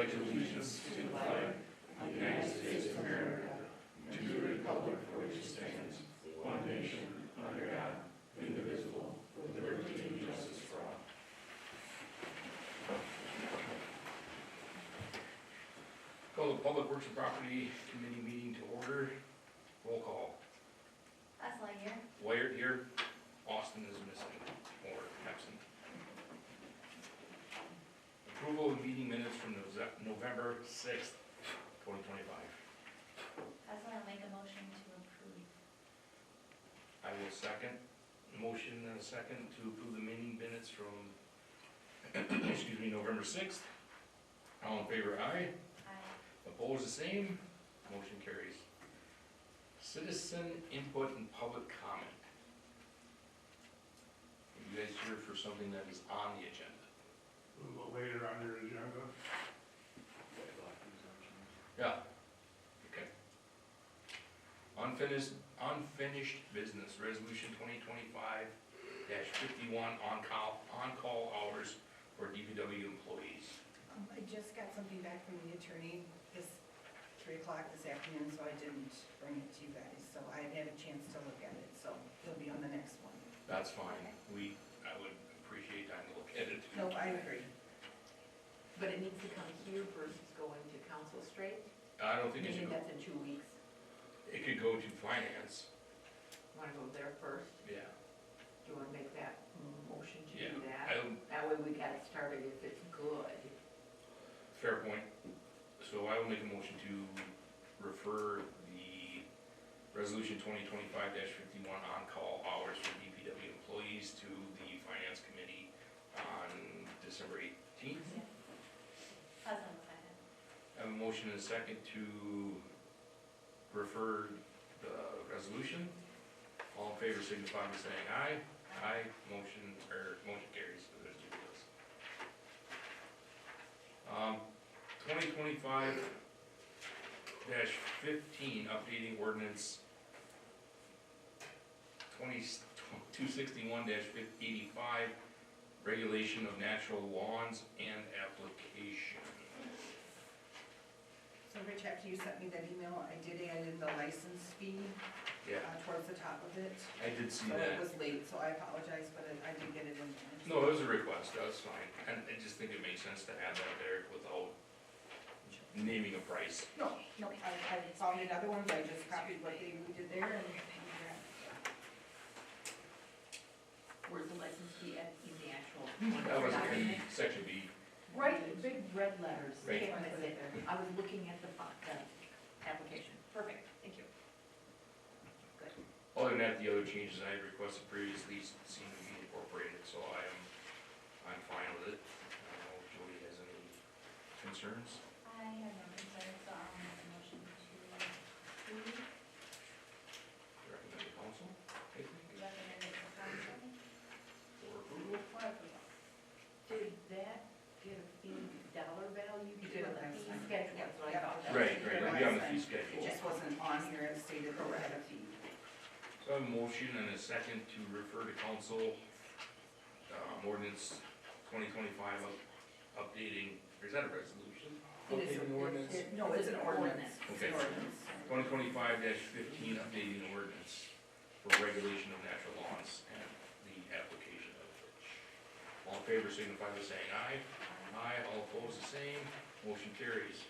pledge allegiance to the flag of the United States of America, and to the republic for which it stands, one nation, under God, indivisible, with liberty and justice for all. Call the Public Works and Property Committee meeting to order. Roll call. Usley here. Wired here. Austin is missing or absent. Approval of meeting minutes from November 6th, 2025. Usley, I'll make a motion to approve. I will second. Motion and a second to approve the meeting minutes from, excuse me, November 6th. All in favor, aye. Aye. Opposed, the same. Motion carries. Citizen input and public comment. Are you guys here for something that is on the agenda? A little later on your agenda. Yeah. Okay. Unfinished business, resolution 2025-51 on-call hours for DPW employees. I just got something back from the attorney this 3 o'clock this afternoon, so I didn't bring it to you guys. So I had had a chance to look at it, so it'll be on the next one. That's fine. I would appreciate time to look at it. Nope, I agree. But it needs to come here versus going to council straight? I don't think it should Meaning go, that's in 2 weeks. it could go to finance. Want to go there first? Yeah. Do you want to make that motion to Yeah. do that? That way we got it started if it's good. Fair point. So I will make a motion to refer the resolution 2025-51 on-call hours for DPW employees to the finance committee on December 18th. Usley will second. I have a motion and a second to refer the resolution. All in favor signify by saying aye. Aye. Motion carries. So there's 2 of us. 2025-15 updating ordinance 261-85 regulation of natural lawns and application. So Rich, after you sent me that email, I did add in the license fee Yeah, towards the top of it. I did see So it that. was late, so I apologize, but I did get it in there. No, it was a request, that was fine. And I just think it makes sense to add that there without naming a price. No, I found in other ones, I just copied what we did there and. Where's the license fee at in the actual? That was in document? section B. Right, big red letters. Right. Can't miss it. I was looking at the application. Perfect, thank you. Good. Other than that, the other changes I had requested previously seem to be incorporated, so I'm fine with it. I don't know if Jody has any concerns. I have no concerns, so I'll make a motion to approve. Recommend the council, I think, Recommend it for council for approval. for approval. Did that get a fee dollar value? You did it to last the time. fee schedule? That's what I Yep. thought. Right, it'll be on the fee It schedule. just wasn't on here as stated or had a fee. So I have a motion and a second to refer to council, ordinance 2025 updating, or is that a resolution? It is Updating ordinance? No, it's an ordinance. It's an Okay. ordinance. 2025-15 updating ordinance for regulation of natural lawns and the application of which. All in favor signify by saying aye. Aye, all opposed the same, motion carries.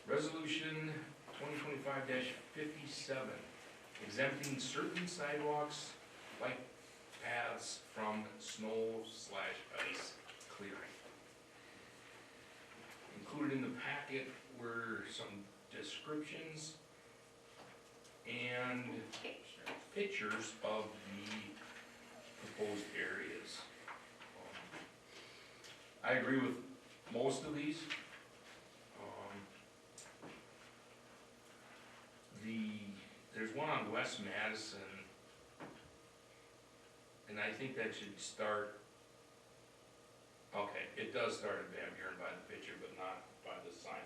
Resolution 2025-57, exempting certain sidewalks, bike paths from snow/ice clearing. Included in the packet were some descriptions and pictures of the proposed areas. I agree with most of these. There's one on West Madison, and I think that should start, okay, it does start at Van Buren by the picture, but not by the sign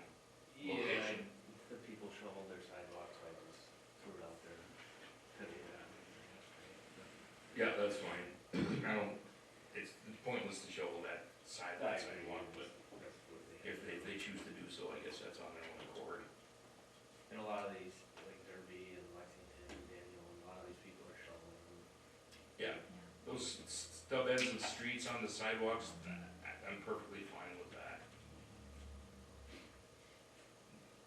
location. The people shoveled their sidewalks, so I just threw it out there today. Yeah, that's fine. I don't, it's pointless to shovel that sidewalk, but if they tub ends and streets on the sidewalks, I'm perfectly fine with that.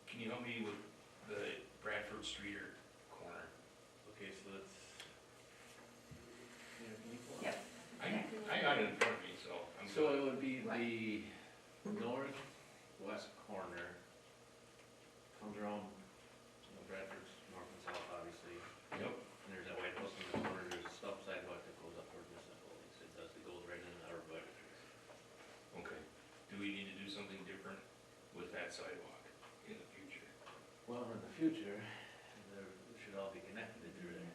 Can you help me with the Bradford Streeter corner? Okay, so that's. Yeah, can you pull it? Yep. I got it in front of me, so I'm So good. it would be the northwest corner, comes around, Bradford's north and south, obviously. Yep, And there's that white house in the corner, there's a stub sidewalk that goes up toward Municipal, it goes right into our budget. okay. Do we need to do something different with that sidewalk in the future? Well, in the future, there should all be connected through there.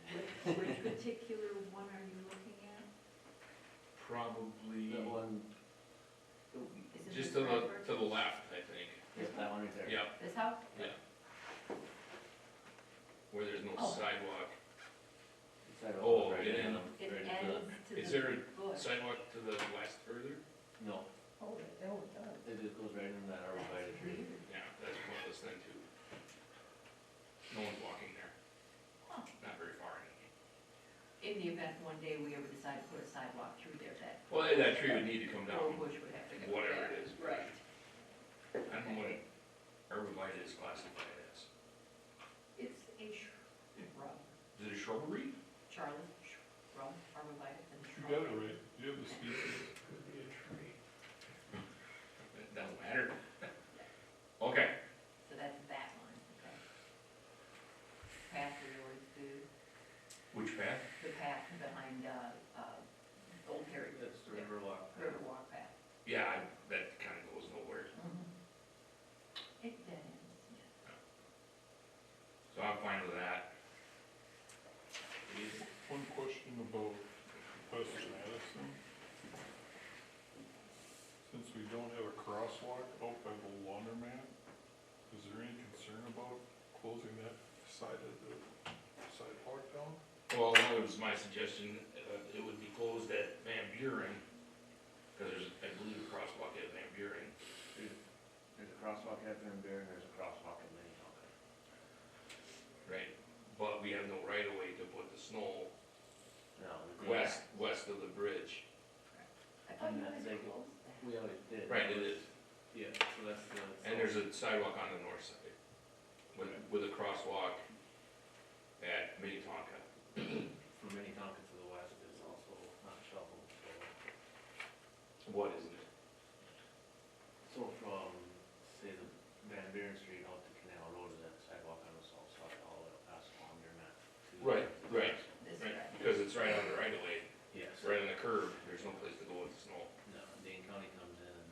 Which particular one are you looking at? Probably, That one, Is it just this to Bradford? the left, I think. yeah, that one right there. Yep, This house? yeah. Where there's no Oh. sidewalk. The sidewalk Oh, goes right it in, ends- It right into ends to Is the there a bush. sidewalk to the west further? no, Oh, it does. it just goes right into that arborvitae That's tree. weird. Yeah, that's pointless then too. No one's walking there. Huh. Not very far anyway. In the event one day we ever decide to put a sidewalk through there, that Well, that tree would need to come old down, bush would have to go. whatever back. it is. Right. I don't know what arborvitae is classified as. It's a shrub, Is it a shrubbery? Charlie, shrub, arborvitae and You shrub. got it right, you have the species. Could be a tree. It doesn't matter. Okay, So that's that one, okay. Path we always do, which path? the path behind, Old Harry, That's the Riverwalk. Riverwalk path. Yeah, that kinda goes nowhere. It dead ends, yeah. So I'm fine with that. One question about West Madison. Since we don't have a crosswalk out by the laundromat, is there any concern about closing that side of the sidewalk down? Well, that was my suggestion, it would be closed at Van Buren, cause there's, I believe, a crosswalk at Van Buren. There's a crosswalk at Van Buren, there's a crosswalk at Minnetonka. Right, but we have no right of way to put the snow No, west of the bridge. I thought you And guys they- closed that. we always did. Right, it is. Yeah, so that's the. And there's a sidewalk on the north side with a crosswalk at Minnetonka. From Minnetonka to the west is also not shoveled, so. What is it? So from, say, the Van Buren Street out to Canal Road is that sidewalk on the south side, all the way up past Laundromat to. Right, right. This Right, right. because it's right on the right of way, Yes. it's right on the curb, there's no place to go with the snow. No, Dane County comes in and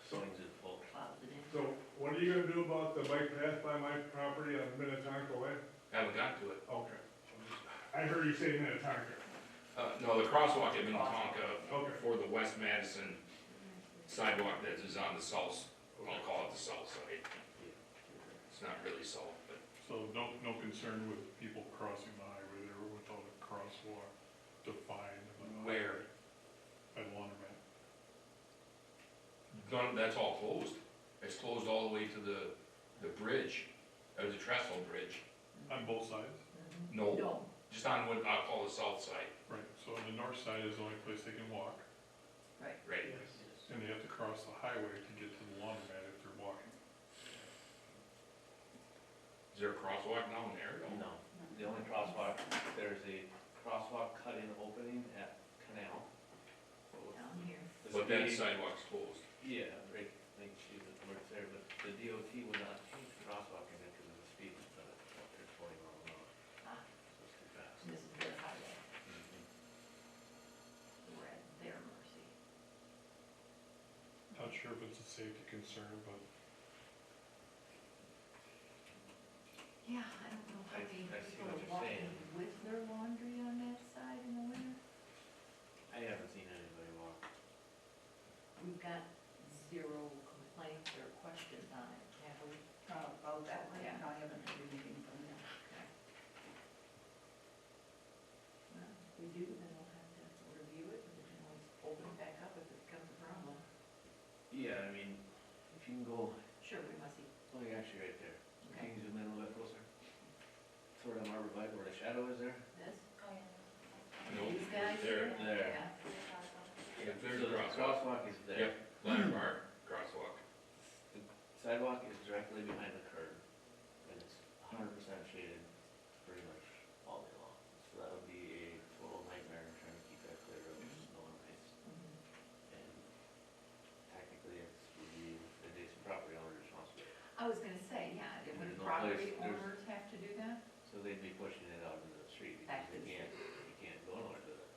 swings it full. Plows it in. So what are you gonna do about the bike path by my property on Minnetonka Way? Haven't got to it. Okay. I heard you say Minnetonka. No, the crosswalk at Minnetonka Okay. for the West Madison sidewalk that is on the south, I'll call it the south side. It's not really south, but So no concern with people crossing the highway there without a crosswalk defined on the where? highway at laundromat? That's all closed. It's closed all the way to the bridge, or the trestle bridge. On both sides? No, No, just on what I'll call the south side, Right, so on the north side is the only place they can walk, right. right? and they have to cross the highway to get to the laundromat if they're walking. Is there a crosswalk down there? No, the only crosswalk, there's a crosswalk cut-in opening at Canal. Down here. But that sidewalk's closed. Yeah, right, I think she's at the work there, but the DOT would not change the crosswalk in there because of the speed limit of it, up there 20 miles an hour, Ah, so it's too fast. this is their highway. Mhm. We're at their mercy. Not sure if it's a safety concern, but Yeah, I don't know how I many see people what are you're walking saying. with their laundry on that side in the winter. I haven't seen anybody walk. We've got 0 complaints or questions on it, have we? About that one, Yeah. no, I haven't heard anything from them. Okay. Well, if we do, then we'll have to review it, and we can always open it back up if it becomes a problem. Yeah, I mean, if you can go, Sure, we must see. oh, you're actually right there. Okay. Can you zoom in a little bit closer? Sort of arborvitae where the shadow is there? This? Oh, yeah. Nope, These guys? there. There. Yeah. crosswalk. crosswalk is there. Yep, ladder bar, crosswalk. The sidewalk is directly behind the curb, and it's 100% shaded pretty much all day long. So that would be a total nightmare trying to keep that clear of snow and ice. And technically, it's would be the adjacent property owner's responsibility. I was gonna say, yeah, There's would no property place- there's- owners have to do that? So they'd be pushing it out into the street because Back to the you can't go nowhere with it.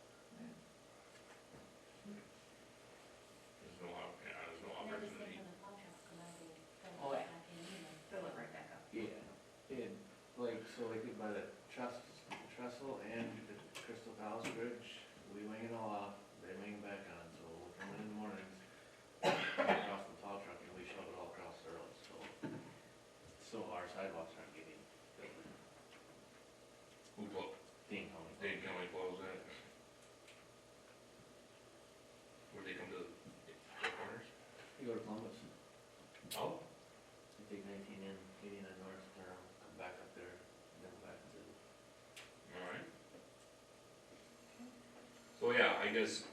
There's no, there's no And then the same opportunity. for the plow truck, come out and Oh, fill yeah. it back in either. Fill it right back up. Yeah. And like, so like by the trestle and the Crystal Palace Bridge, we wing it all off, they wing it back on, so we'll come in the mornings, across the plow truck and we shove it all across the road, so our sidewalks aren't getting filled. Who Dane County. Dane County plows that? Would they come to the corners? You go to Columbus, Oh. you take 19 in, 89 north, turn around, come back up there, then go back to. Alright. So yeah, I guess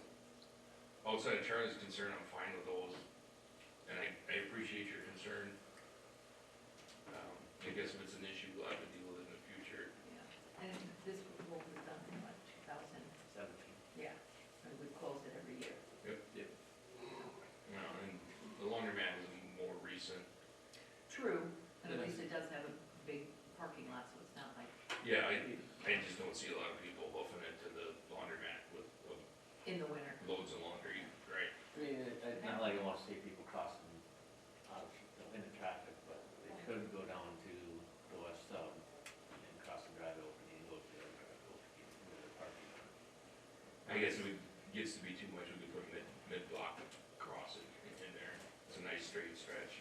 outside of Charlie's concern, I'm fine with those. And I appreciate your concern. I guess if it's an issue, we'll have to deal with it in the future. Yeah, and this was done in what, 2000? 17. Yeah, and we close it every year. Yep. Yep. You know, and the laundromat was more recent. True, and at Yeah. least it does have a big parking lot, so it's not like Yeah, I just don't see a lot of people hoofing it to the laundromat with in the winter. loads of laundry, right? I mean, it's not like I want to see people crossing out of, into traffic, but they could go down to the west sub and cross the drive opening and go to the other drive opening into the parking lot. I guess if it gets to be too much, we could put mid-block crossing in there. It's a nice straight stretch.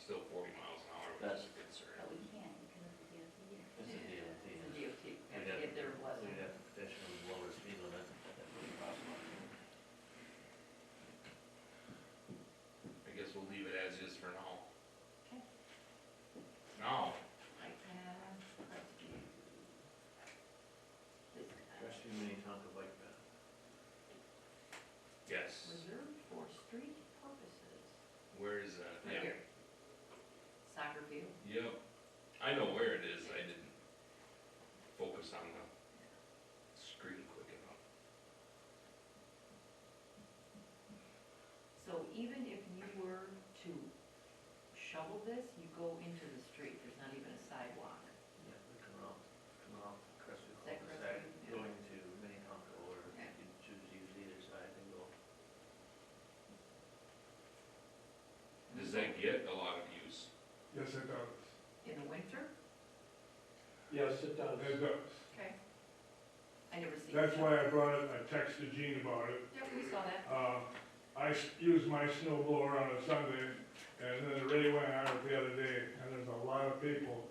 Still 40 miles an hour, which is a concern. But we can't because of the DOT. It's a DOT. It's a DOT, We'd have if there was. We'd have to petition them to lower the speed limit at that little crosswalk. I guess we'll leave it as is for now. Okay. Now, I have, let's do this Rescue Minnetonka bike path. yes. reserved for street purposes. Where is that? Right here. Soccer field. Yep. I know where it is. I didn't focus on the screen quick enough. So even if you were to shovel this, you go into the street, there's not even a sidewalk. Yeah, we come off Crestview Is that cul-de-sac, Crestview? Yeah. going to Minnetonka, or you Okay. can choose to use either side and go. Does that get a lot of use? Yes, it does. In the winter? Yes, it does. It does. Okay. I never seen. That's it. why I brought it, I texted Gene about it. Yep, we saw that. Used my snow blower on a Sunday, and then the rain went on it the other day, and there's a lot of people,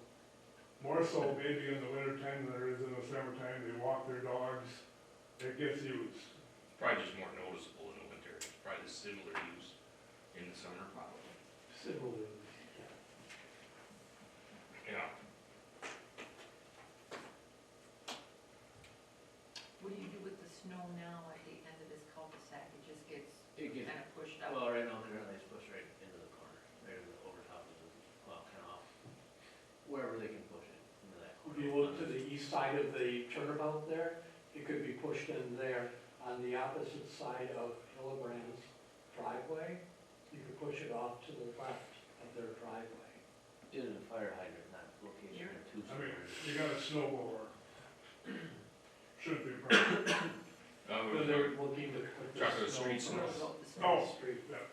more so maybe in the winter time than there is in the summertime, they walk their dogs, it gets used. It's probably just more noticeable in the winter. It's probably the similar use in the summer. Probably. Similarly, Yeah. What do you do with the snow now at the end of this cul-de-sac? It just gets It gets, kind of pushed out? well, right now currently it's pushed right into the corner, right over top of the, well, kind of off, wherever they can push it into that corner. if you look to the east side of the turnabout there, it could be pushed in there. On the opposite side of Hillebrand's driveway, you could push it off to the left of their driveway. There's a fire hydrant in that location Here. or two I mean, somewhere. you got a snow blower. Shouldn't be a problem. But they're looking to put the Truck of the snow street snow. across About the the snow. Oh. street. Yeah.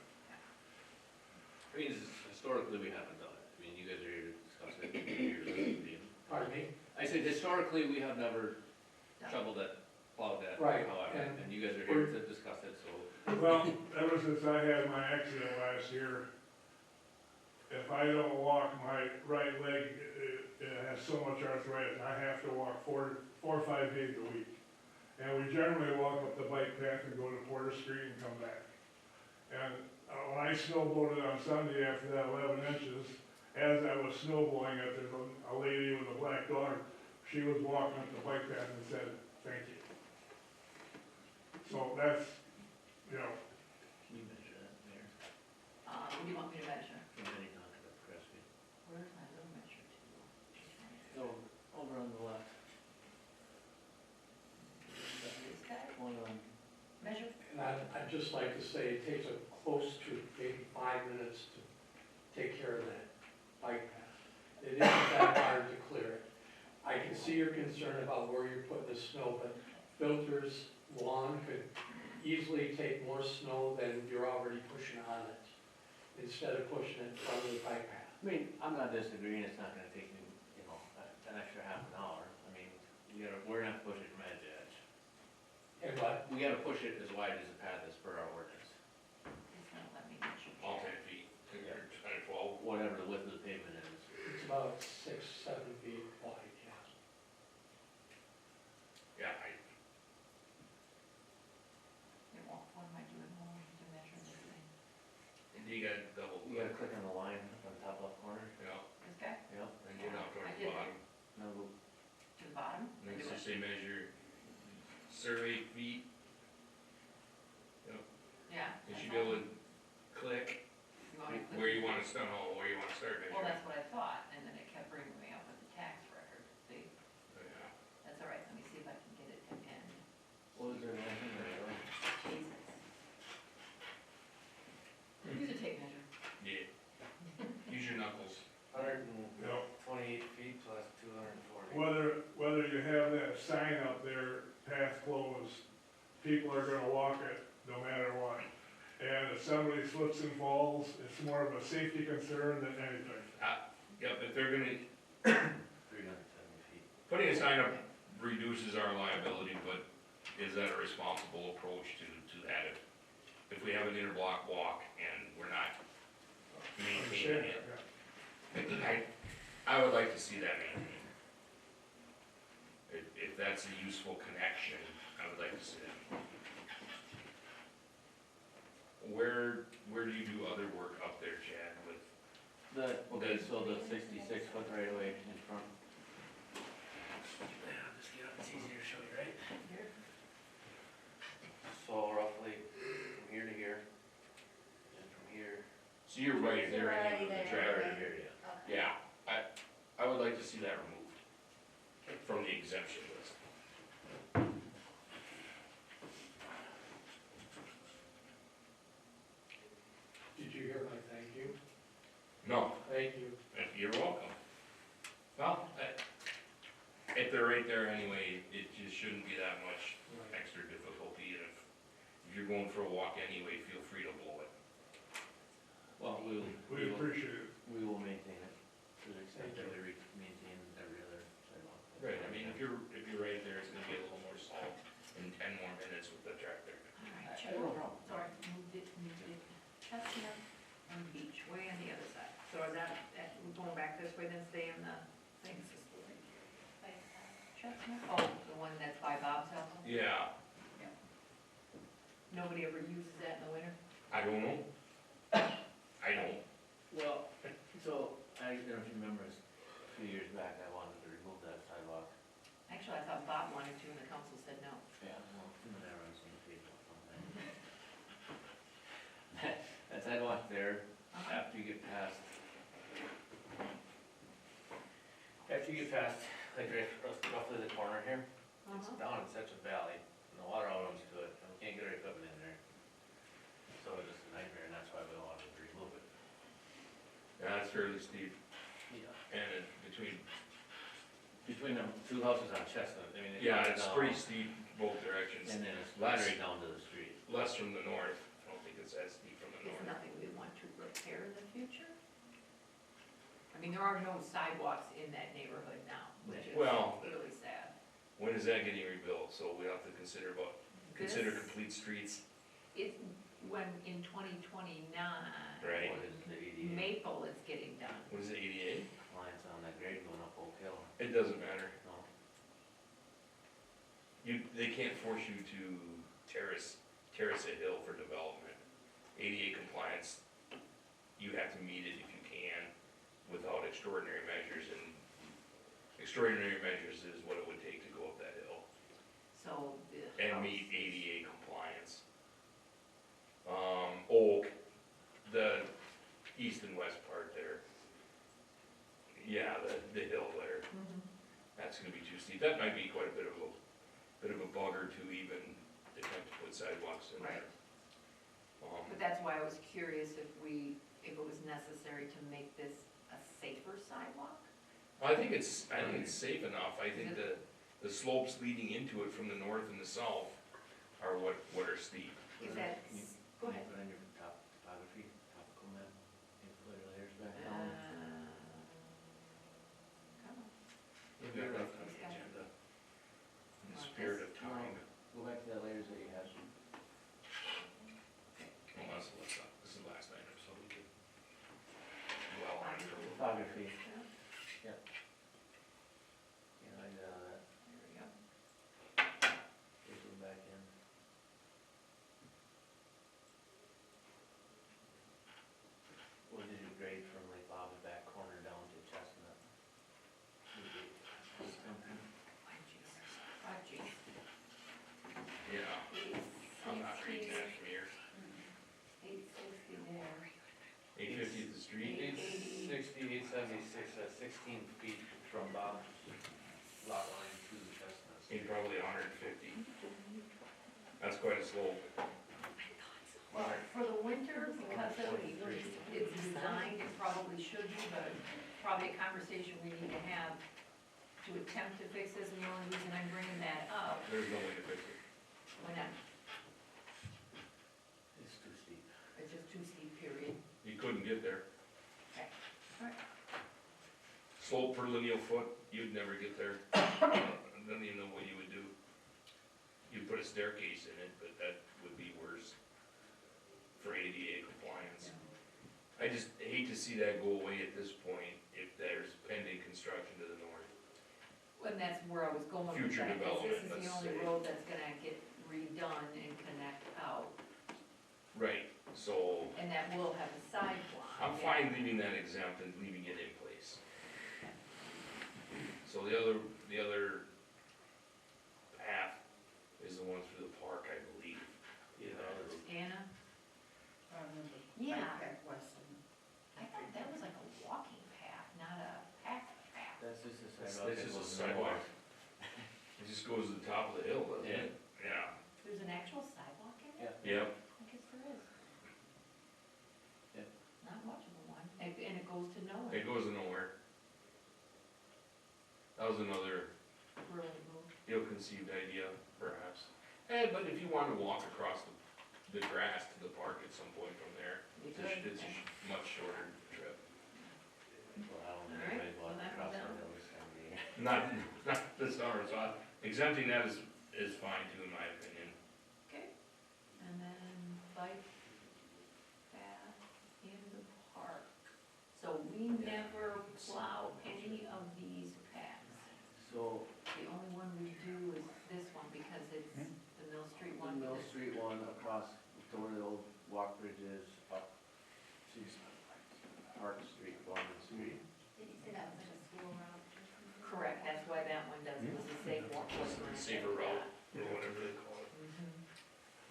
I mean, historically, we haven't done it. I mean, you guys are here to discuss it. You're here to listen. Pardon me? I said historically, we have never Done. shoveled it, plowed that, Right, however, and and you guys are here to discuss it, so. Well, ever since I had my accident last year, if I don't walk my right leg, it has so much arthritis, I have to walk 4 or 5 days a week. And we generally walk up the bike path and go to Porter Street and come back. And when I snowboarded on Sunday after that 11 inches, as I was snowboarding it, there's a lady with a black dog. She was walking up the bike path and said, "Thank you." So that's Can you measure that there? What do you want me to measure? From any knock it up Crespi. Where's my little measure tool? Over on the left. This guy, One on. measure? And I'd just like to say, it takes a close to maybe 5 minutes to take care of that bike path. It isn't that hard to clear it. I can see your concern about where you're putting the snow, but Filter's lawn could easily take more snow than you're already pushing on it, instead of pushing it in front of the bike path. I mean, I'm not disagreeing, it's not gonna take me, an extra half an hour. I mean, we're gonna have to push it from edge to edge. And what? We gotta push it as wide as the path is per our ordinance. It's gonna let me measure. All 10 feet, or 10 or 12. Whatever the width of the pavement is. It's about 6, 7 feet wide, yeah. Yeah, What am I doing wrong to measure this thing? you got double, You gotta click on the line on the top left corner. you know, This guy, Yep. and get down towards I the did. bottom. No, to the bottom? And then Do just it. say measure survey feet, Yeah. you should that's be able all. to click You want me to click? where you want to start, where you want to start Well, measuring. that's what I thought, and then it kept bringing me up with the tax record. See, Yeah. that's all right, let me see if I can get it to end. what was there anything there? Jesus. Use a tape measure. Yeah. Use your knuckles. 128 feet plus 240. Whether you have that sign up there, path closed, people are gonna walk it no matter what. And if somebody slips and falls, it's more of a safety concern than anything. Yep, if they're gonna, 370 feet. putting a sign up reduces our liability, but is that a responsible approach to that? If we have an interblock walk and we're not maintaining it, I would like to see that maintained. If that's a useful connection, I would like to see that. Where do you do other work up there, Chad, with, So the 66-foot right away in front. Yeah, just get up, it's easier to show you, right? Here? So roughly from here to here, and from here. so you're right there anyway, with the Right there. tractor here, yeah. I would like to see that removed from the exemption list. Did you hear my thank you? No, Thank you. you're welcome. Well, if they're right there anyway, it just shouldn't be that much extra difficulty, and if you're going for a walk anyway, feel free to blow it. Well, we We appreciate it. will maintain it to the extent that we maintain every other sidewalk. Right, I mean, if you're right there, it's gonna be a little more salt in 10 more minutes with the tractor. All right, I check. don't know. Sorry, moved it. Chestnut and Beach, way on the other side. So is that, we're going back this way, then stay in the things. Chestnut, oh, the one that's by Bob's house? Yeah, Nobody ever uses that in the winter? I don't know. I don't. Well, so, I don't know if you remember, a few years back, I wanted to remove that sidewalk. Actually, I thought Bob wanted to, and the council said no. Yeah. Well, that runs on the table or something. That sidewalk there, after you get past, like right, roughly the corner here, it's down in such a valley, and the water all runs to it, and we can't get our equipment in there. So it's just a nightmare, and that's why we wanted to remove it. Yeah, it's fairly steep, Yeah. and between, Between the two houses on Chestnut, I mean. yeah, goes it's down, pretty steep both directions. And then it's right down to the street. Less from the north, I don't think it's as steep from the It's north. nothing we want to repair in the future? I mean, there are no sidewalks in that neighborhood now, which is Well- really sad. When is that getting rebuilt? So we have to consider This- complete streets. It's when in 2029. Right. What is the ADA Maple is getting done. What is it, 88? compliance on that grade going up Oak Hill? It doesn't matter. No? They can't force you to terrace a hill for development. ADA compliance, you have to meet it if you can without extraordinary measures, and extraordinary measures is what it would take to go up that hill. So the house. And meet ADA compliance. So the house, the one that's by Bob's house, is that gonna be rebuilt? Yes, it's pretty steep both directions. Okay. And the hill there. Mhm. That's gonna be too steep. That might be quite a bit of a bugger to even attempt to put sidewalks in there. But that's why I was curious if it was necessary to make this a safer sidewalk? I think it's safe enough. I think the slopes leading into it from the north and the south are what are steep. Is that, go ahead. Put on your topography, topical map, and put your layers back Uh, down. come on. Maybe I left on the agenda. In the spirit of time. Go back to that layers that you had. Well, this is the last item, so we could dwell on it for a little. Topography. Yeah, Yeah, I got that. there we go. Just go back in. What did you grade from like Bob's back corner down to Chestnut? Something. 5G. Yeah, I'm not reading that from here. 860 there. 850th the street? 860, 876, that's 16 feet from Bob's lot line to the Chestnuts. Ain't probably 150. That's quite a slope. Well, for the winter, because of it's designed, it probably should be, but probably a conversation we need to have to attempt to fix this, and the only reason I'm bringing that up, There's no way to fix it. why not, It's too steep. it's just too steep, period. You couldn't get there. Okay, alright. Slope per lineal foot, you'd never get there. I don't even know what you would do. You'd put a staircase in it, but that would be worse for ADA compliance. I just hate to see that go away at this point if there's pending construction to the north. And that's where I was going with Future that, is development, this is the let's only say. road that's gonna get redone and connect out, Right, so and that will have a sidewalk. I'm fine leaving that exempt and leaving it in place. So the other path is the one through the park, I believe. Yeah, Anna, The Yeah. bike path western. I thought that was like a walking path, not a path. that's just a That's sidewalk. just a that goes sidewalk. north. It just goes to the top of the hill, doesn't it? Yeah. There's an actual sidewalk in it? Yeah. Yep, I guess there is. Yep. Not much of a one, and it goes to nowhere, it goes nowhere. That was another really move. ill-conceived idea, perhaps. But if you wanted to walk across the grass to the park at some point from there, You it's could. a much shorter trip. Well, I don't know, Alright, everybody's well, walking that across one's the out. hills and the. Not this summer, so exempting that is fine too, in my opinion. Okay, and then bike path in the park. So we never plow any of these paths. So, The only one we do is this one because it's the Mill Street one. Mill because- Street one across to where the old walk bridge is, up to Park Street, Bowman Street. Did you say that was like a school route? Correct, that's why that one doesn't, it's a safe walk. It's a safer route, or whatever they call it. Mhm.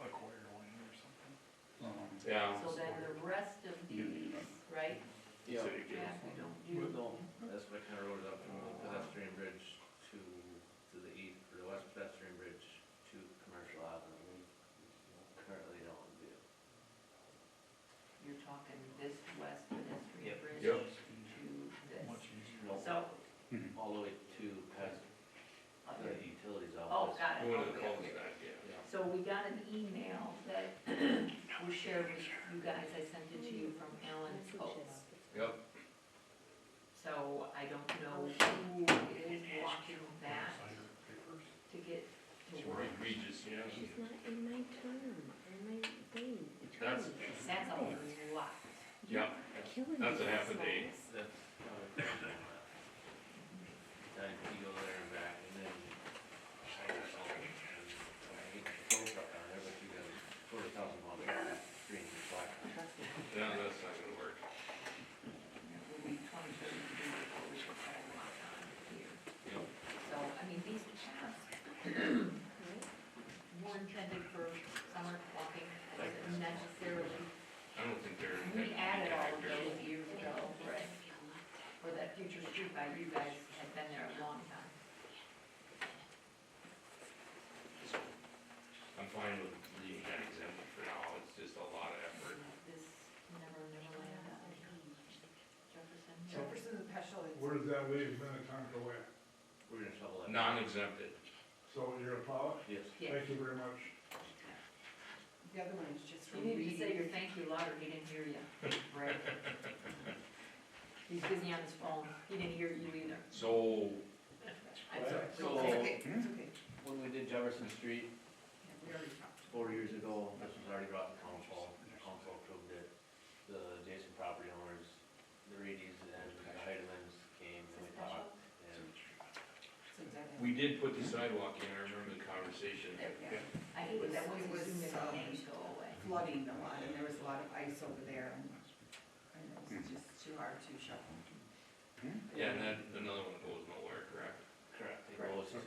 A quarter lane or something. Yeah. So then the rest of these, right? Yeah. Yeah, we don't do. No, that's what kind of road up from the pedestrian bridge to the east, or the west pedestrian bridge to Commercial Avenue. We currently don't do. You're talking this west pedestrian Yep. bridge Yep. to this. Much easier. No, So, all the way to past up the here. utilities Oh, office. got it. Going to the Okay, okay. cul-de-sac, yeah. Yeah. So we got an email that was shared with you guys, I sent it to you from Alan Coates. Yep. So I don't know who is walking that to get to work. Regis, yeah. She's not in my term, in my thing. That's, That's a lot. yeah, Killing that's a me. half a day. That's, then you go there and back, and then I got something, and I hate to throw truck on there, but you got 40,000 miles of green and black. Yeah, that's not gonna work. It will be 2033 before we put that lock on here. Yep. So, I mean, these paths were intended for summer walking, wasn't necessarily, I don't think they're. we added all of those years ago, right? leave Minnetonka away. We're gonna shovel that. Non-exempted. So you're a plow? Yes. Yeah. Thank you very much. The other one is just You from need to reading. say your thank you louder, he didn't hear you. Right. He's busy on his phone, he didn't hear you either. So, I'm sorry. So- It's okay, it's okay. When we did Jefferson Street Yeah, we already talked. 4 years ago, this was already brought to council, the council approved it. The adjacent property owners, the Reedies and the Heitemans came and we talked, and So that- we did put the sidewalk in, I remember the conversation. Yeah. I think that was It was, assuming the um, names go away. Flooding a lot, and there was a lot of ice over there, and it was just too hard to shovel. Yeah, and then another one goes nowhere, correct? correct, it goes to,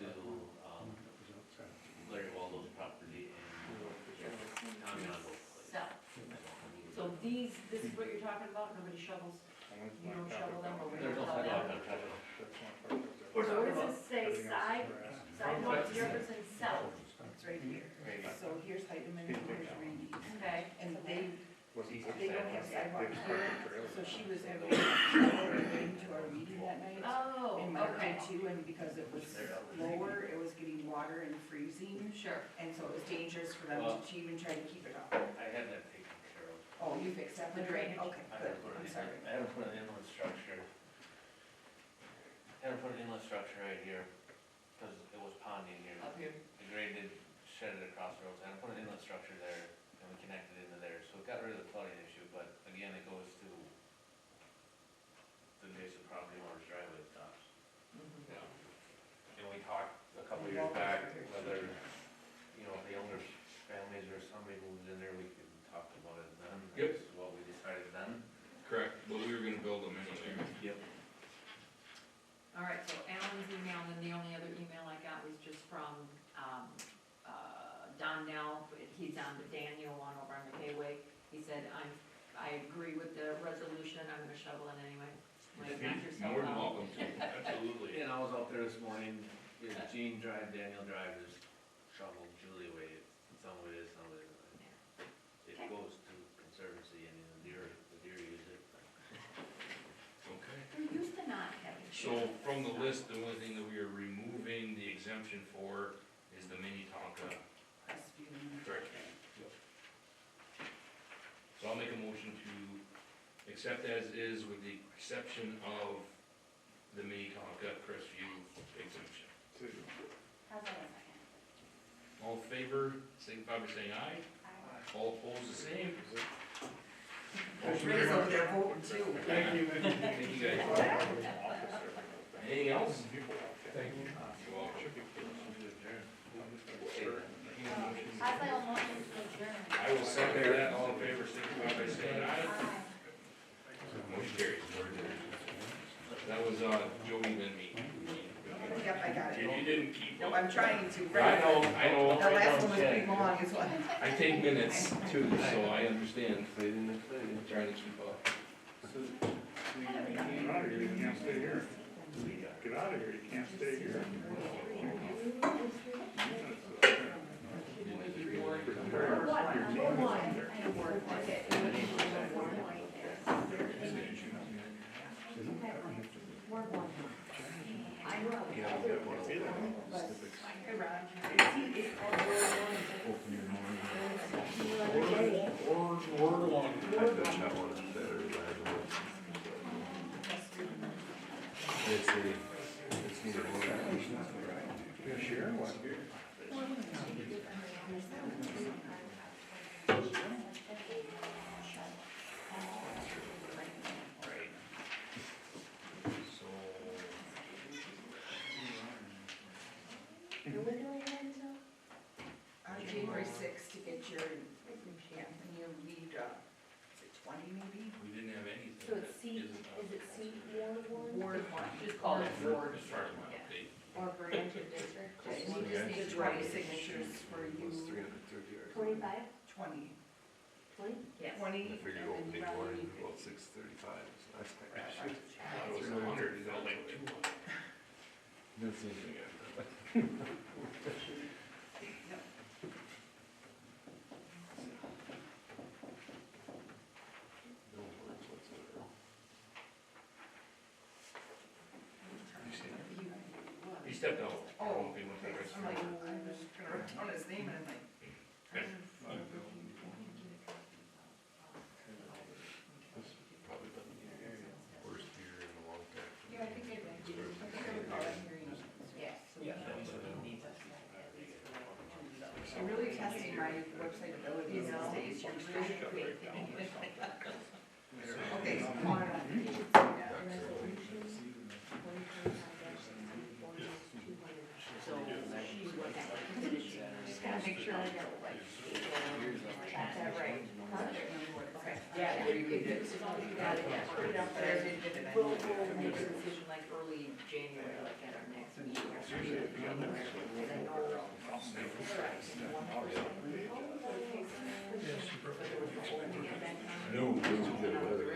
Larry Waldo's property and Tommy Ongo's place. So these, this is what you're talking about, nobody shovels, you don't shovel them, or we There's don't no shovel sidewalk them? on Treasure. So where does this say sidewalk Jefferson South? It's right here. Right here. So here's Heidemann, and here's Reedy, Okay, and they Was he don't have sidewalks here, so she was having trouble getting to our meeting that night. oh, And Mark okay, did too, and because it was lower, it was getting water and freezing, sure. and so it was dangerous for them Well- to even try to keep it up. I had that taken care of. Oh, you fixed that? The drainage. Okay, I good, had to put I'm it in, sorry. I had to put an inlet structure. Had to put an inlet structure right here, because it was ponding here. Up here. The grade did shed it across the roads, and I put an inlet structure there, and we connected into there, so it got rid of the flooding issue, but again, it goes to the adjacent property owner's driveway stops. Mhm. Yeah. And we talked a couple years back, whether, you know, if the owner's families or somebody moves in there, we could talk about it then. Yep. That's what we decided then. Correct, but we were gonna build them anyway. Yep. All right, so Alan's email, and then the only other email I got was just from, Don Nell, he's on the Daniel one over on McKay Way. He said, I agree with the resolution, I'm gonna shovel it anyway. Like, knock yourself More than out. welcome to, absolutely. And I was out there this morning, Gene Drive, Daniel Drive is shoveled Julie way, some of it is, some of it isn't. It Okay. goes to conservancy and the deer use it. Okay. They're used to not having. So from the list, the only thing that we are removing the exemption for is the mini Tonka. Crestview. Correct. So I'll make a motion to accept as is with the exception of the mini Tonka Crestview exemption. How's that a second? All in favor, signify by saying aye. All opposed, the same. Ray's over there voting too. Thank you. Thank you guys. Anything else? Thank you. You're welcome. I say a motion to adjourn. I will second that. All in favor, signify by saying aye. Motion carries. That was, Joey and me. Yep, I got If it. you didn't keep No, up. I'm trying to. I know. The last one was pretty long, is what. I take minutes too, so I understand. Trying to keep up. Get out of here, you can't stay here. Get out of here, you can't stay here. Word one. Yeah, Sharon was here. So, On January 6th to get your, and you need, is it 20 maybe? we didn't have anything So that it's C, isn't. is it C Ward one? Ward 1. Just call it Ward. As far as my update. Or branch or district? And you just need 20 signatures for you, 25? 20. 20? Yes. 20, I figured and old then big you morning, probably about 6:35. I thought it was 100, it felt like 200. This is again. No words whatsoever. stepped out. I don't know if he went to the I'm like, restroom. I was gonna write down his name and I'm like, This probably doesn't need a worst beer in a long time. Yeah, I think they went to, I think they were calling hearing. Yeah. I'm really testing my website abilities these days. Okay. So she was just gotta make sure I got it right. Got that right. Okay. Yeah, it's all you got it, put it up there. We'll make a decision like early January, like at our next meeting or something in January. And I know. No, it's too good weather. They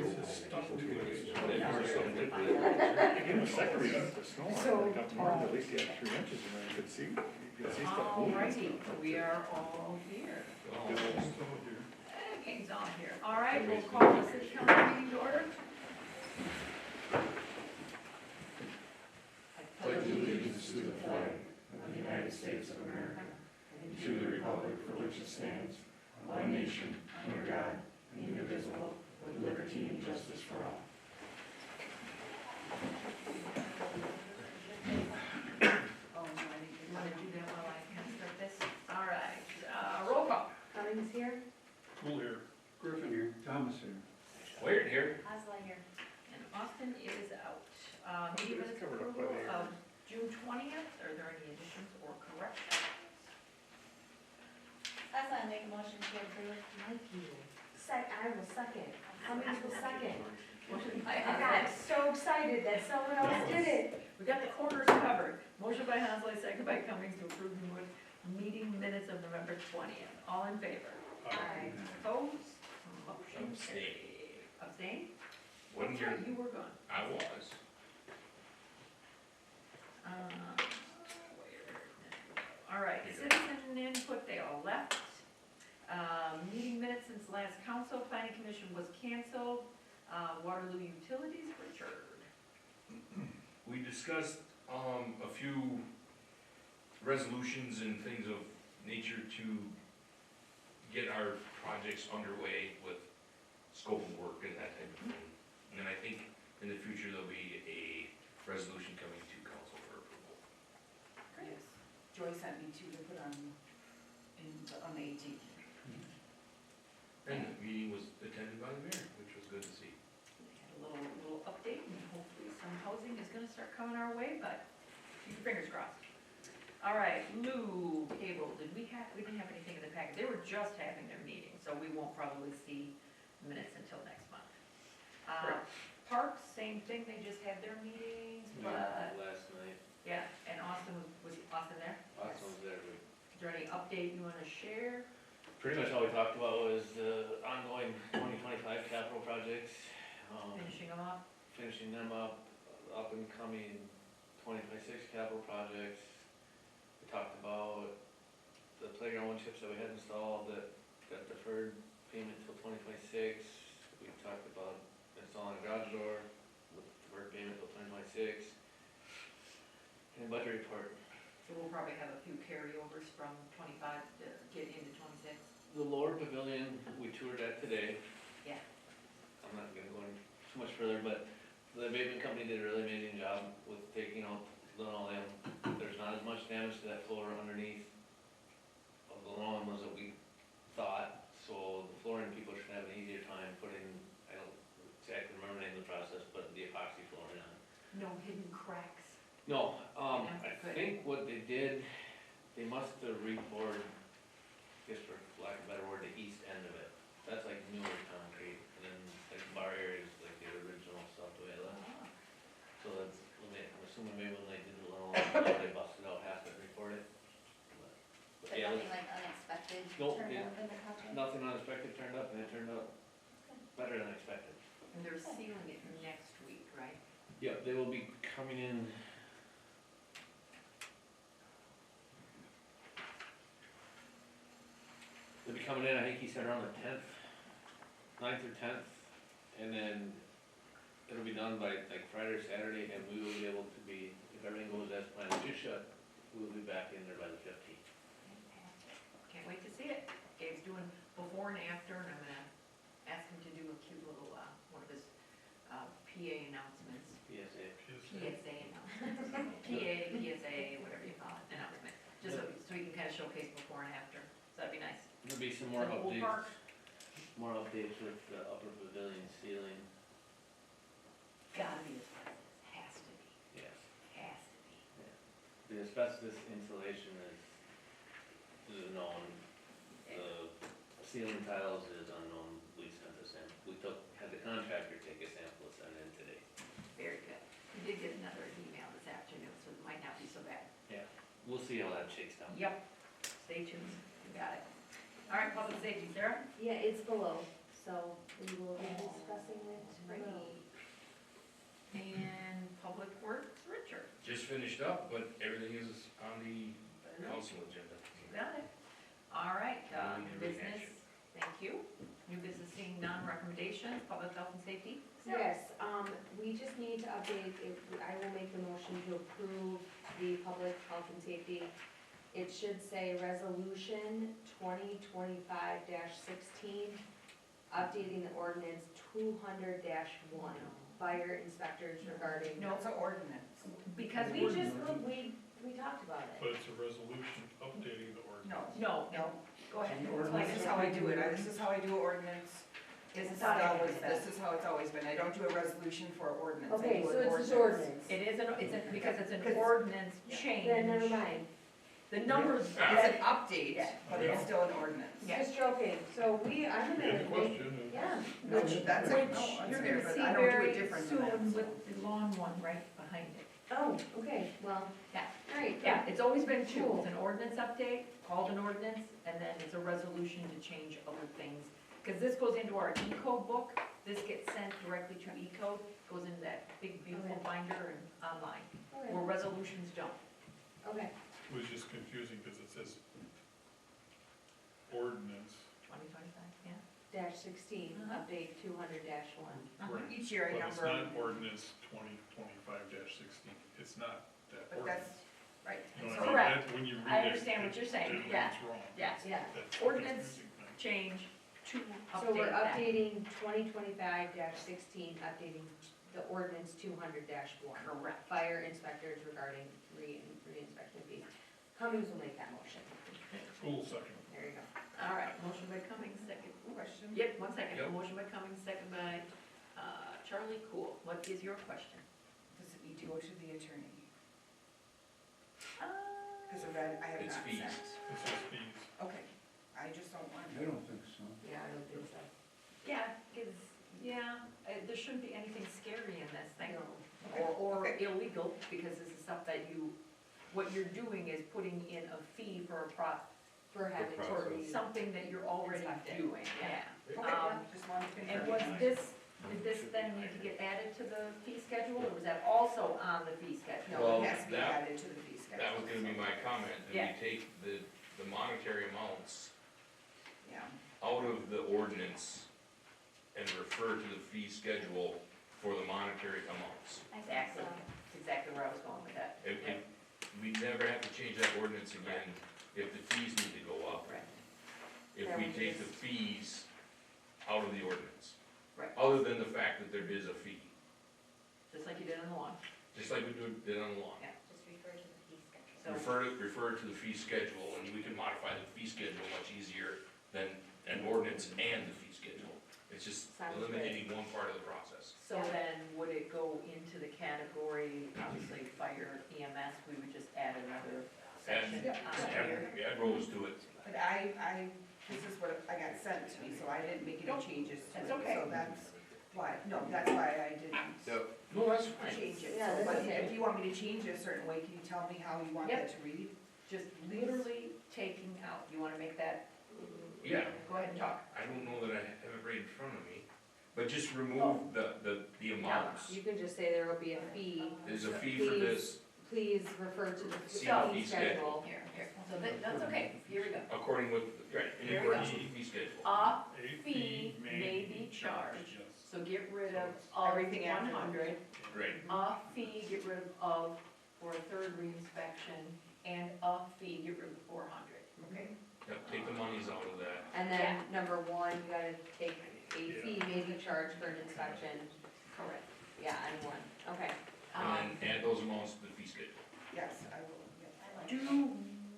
gave him a second reading of the snow, I got tomorrow, at least he had 3 inches, and then you could see stuff moving. Alrighty, we are all here. Gang's all here. All right, we'll call the city council meeting to order. Pledge allegiance to the flag of the United States of America and to the republic for which it stands, one nation, under God, indivisible, with liberty and justice for all. Oh, no, I didn't You get wanna that. do that while I kind of start this? All right, roll call. Cummings here? Cool here. Griffin here. Thomas here. Wait here. Oslo here. And Austin is out. Meeting It's minutes covered up by approval the- of June 20th. Are there any additions or corrections? Oslo, I make a motion to approve. Mikey. I will second. Cummings will second. Motion I by got Hasley. so excited that someone else did it. We got the corners covered. Motion by Hasley, second by Cummings to approve the meeting minutes of November 20th. All in favor? Aye. Opposed? Motion carried. Abstain? Wasn't That's right, here. you were gone. I was. All right, citizen input, they all left. Meeting minutes since last council, planning commission was canceled. Waterloo Utilities, Richard. We discussed, a few resolutions and things of nature to get our projects underway with scope of work and that type of thing. And then I think in the future, there'll be a resolution coming to council for approval. Yes. Joy sent me two to put on, on the 18th. And the meeting was attended by the mayor, which was good to see. We had a little update, and hopefully some housing is gonna start coming our way, but keep your fingers crossed. All right, Lou Cable, we didn't have anything in the packet, they were just having their meeting, so we won't probably see minutes until next month. Correct. Parks, same thing, they just had their meetings, but, Last night, yeah, and Austin was Austin there? Austin was there, but Is there any update you wanna share? pretty much all we talked about was the ongoing 2025 capital projects, Finishing them up? finishing them up and coming 2026 capital projects. We talked about the playground wood chips that we had installed that got deferred payment till 2026. We talked about installing a garage door with deferred payment till 2026. And budget report. So we'll probably have a few carryovers from 25 to get into 26. The lower pavilion, we toured that today. Yeah. I'm not gonna go into too much further, but the abatement company did a really amazing job with taking out linoleum. There's not as much damage to that floor underneath of the linoleum as that we thought, so the flooring people should have an easier time putting, I don't exactly remember the name of the process, but the epoxy flooring on. No hidden cracks. No, Yeah, I good. think what they did, they must have re-poured, I guess for lack of a better word, the east end of it. That's like newer concrete, and then like the bar area is like the original stuff the way it left. Ah. So that's, when they, I'm assuming maybe when they did the linoleum, they busted out half it and reported. But But yeah, nothing like unexpected Nope, turned yeah. up in the project? nothing unexpected turned up, and it turned out better than expected. And they're sealing it next week, right? Yep, they will be coming in. They'll be coming in, I think he said around the 10th, 9th or 10th, and then it'll be done by like Friday or Saturday, and we will be able to be, if everything goes as planned, which is shut, we will be back in there by the 15th. Can't wait to see it. Gabe's doing before and after, and I'm gonna ask him to do a cute little, one of his, PA announcements. PSA. PSA announcement. PA, PSA, whatever you call it, announcement. Just so we can kind of showcase before and after. So that'd be nice. There'll be some more The whole park. updates with the upper pavilion ceiling, Gotta be asbestos. Has to be. yes. Has to be. The asbestos insulation is known, the ceiling tiles is unknown, we sent a sample, had the contractor take a sample and send in today. Very good. We did get another email this afternoon, so it might not be so bad. We'll see how that shakes down. Yep. Stay tuned. You got it. All right, public safety, Sarah? Yeah, it's below, so we will be discussing it below. And public works, Richard. Just finished up, but everything is on the council agenda. Got it. All right, We new can business, rehash it. thank you. New business seeing none, recommendations, public health and safety? Yes, we just need to update, I will make the motion to approve the public health and safety. It should say resolution 2025-16, updating the ordinance 200-1, fire inspectors regarding. No. It's an ordinance. Because We just, we talked about it. But it's a resolution updating the ordinance. No, go ahead. Explain This it. is how I do it, this is how I do ordinance. This is This is how it always this been. is how it's always been, I don't do a resolution for ordinance. I Okay, do so an it's just ordinance. It is, because it's an 'Cause- ordinance change. Then never mind. The numbers, It's an update, Yeah. but it's still an ordinance. Yeah. Just joking, so I'm gonna make, Question yeah. No, that's it, no, which that's you're fair, gonna but see I don't do very it different than that. soon so. with the long one right behind it. Oh, okay, well, Yeah. all right. Yeah, it's always been two, it's an ordinance update, called an ordinance, and then it's a resolution to change other things. Because this goes into our E-code book, this gets sent directly to E-code, goes into that big beautiful Okay. binder and online, Okay. where resolutions don't. Okay, It was just confusing because it says ordinance, 2025, yeah. -16, update 200-1. Right. Each year I but it's number, not ordinance 2025-16. It's not that but ordinance. that's, right. You know So- what I mean? Correct. That- When you read I it, understand what you're saying, it yeah. reads wrong. Yes. Yeah, That's the Ordinance confusing thing. change to so we're update that. updating 2025-16, updating the ordinance 200-1. Correct. Fire inspectors regarding re-inspection fees. Cummings will make that motion. Cool second. There you go. All right, motion by Cummings, second. Question? Yep, 1 second. Yep. Motion by Cummings, second by Charlie Cool. What is your question? Does it need to go to the attorney? Uh, Because I have It's not fees. sent. It says fees. Okay, I just don't want I to. don't think so. Yeah, I don't think so. Yeah, there shouldn't be anything scary in this thing. No. Or Okay. illegal, because this is stuff that what you're doing is putting in a fee for For having to process. re- something that you're already Inspected. doing, yeah. Okay, yeah, just wanted to confirm. And did this then need to get added to the fee schedule, or was that also on the fee schedule? No, Well, it has to be that- added to the fee schedule. That was gonna be my comment, that Yeah. we take the monetary amounts Yeah, out of the ordinance and refer to the fee schedule for the monetary amounts. Exactly, that's exactly where I was going with that. If we never have to change that ordinance again if the fees need to go up. Right. If Then we we take the just- fees out of the ordinance. Right. Other than the fact that there is a fee, Just like you did on the lawn. just like we did on the lawn. Yeah. Just refer to the fee schedule. So, Refer to the fee schedule, and we can modify the fee schedule much easier than an ordinance and the fee schedule. It's just Sounds good. eliminating one part of the process. so then would it go into the category, obviously fire EMS, we would just add another section Add- on here? Add rows to it. but this is what I got sent to me, so I didn't make any Nope, changes to it. that's okay. So that's why I didn't No, that's fine. change it. Yeah, So, that's but okay. if you want me to change it a certain way, can you tell me how you want Yep. that to read? Just literally taking out, you wanna make that, Yeah, go ahead and talk. I don't know that I have it right in front of me, but just remove the amounts. You can just say there will be a fee, There's a fee for this please refer to the See fee the fee schedule. Here, so that's okay, here we go. according with, right, in There we accordance with the fee schedule. A fee may be charged So get rid of Everything after 100, Right, a fee, get rid of for a third reinspection, and a fee, get rid of the 400. Okay. yep, take the monies out of that. And then number one, you gotta take a fee, maybe charge for an inspection, Correct. yeah, and one, okay. And then add those amounts to the fee schedule. Yes, I will, yes. Do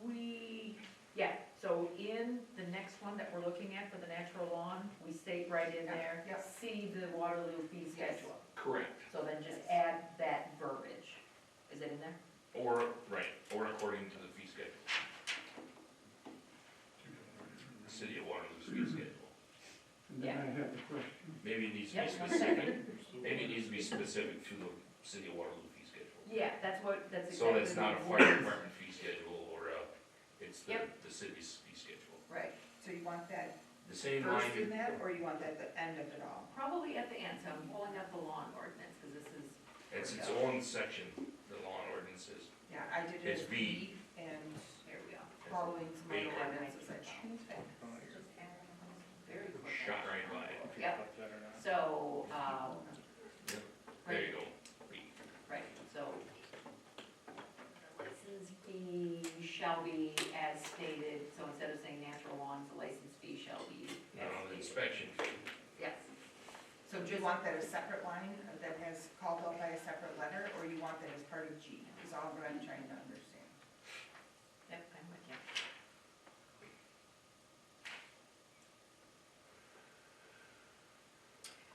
we, yeah, so in the next one that we're looking at for the natural lawn, we state right in Yeah, there, yep. see the Waterloo fee Yes. schedule. Correct. So then just add that verbiage. Is it in there? Or, right, or according to the fee schedule. The City of Waterloo's fee schedule. And then I have a question. Maybe it needs to be Yep, one specific, second. maybe it needs to be specific to the City of Waterloo fee schedule. Yeah, that's exactly. So it's not a what fire it is. department fee schedule or it's the, Yep. the city's fee schedule. Right, So you want that The same first in line, that, or you want that at the end of it all? probably at the end, so I'm pulling up the lawn ordinance, because this is, it's its own section, the law and ordinances. Yeah, I did It's it B. and here we go. following some B. other ordinances I found. Very quick. Shot right by it. Yep, so, There you go. B. right, so. License fee shall be as stated, so instead of saying natural lawns, the license fee shall be No, as the stated. inspection fee. Yes. So So do you just, want that a separate line that has called out by a separate letter, or you want that as part of G? Is all what I'm trying to understand. yep, I'm with you.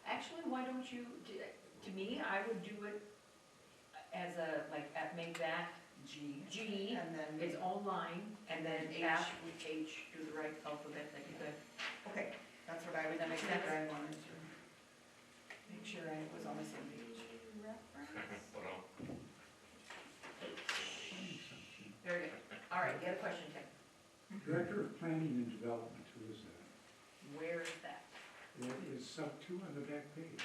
Actually, why don't you, to me, I would do it as a, like, make that G. G, And then, its own line, and then H. H, do the right alphabet that you could. okay, that's what I was, That makes that's what sense? I wanted to make sure I was on the same page. Well, Very good. All right, you had a question, Tim? Director of Planning and Development, who is that? Where is that? That is sub 2 on the back page.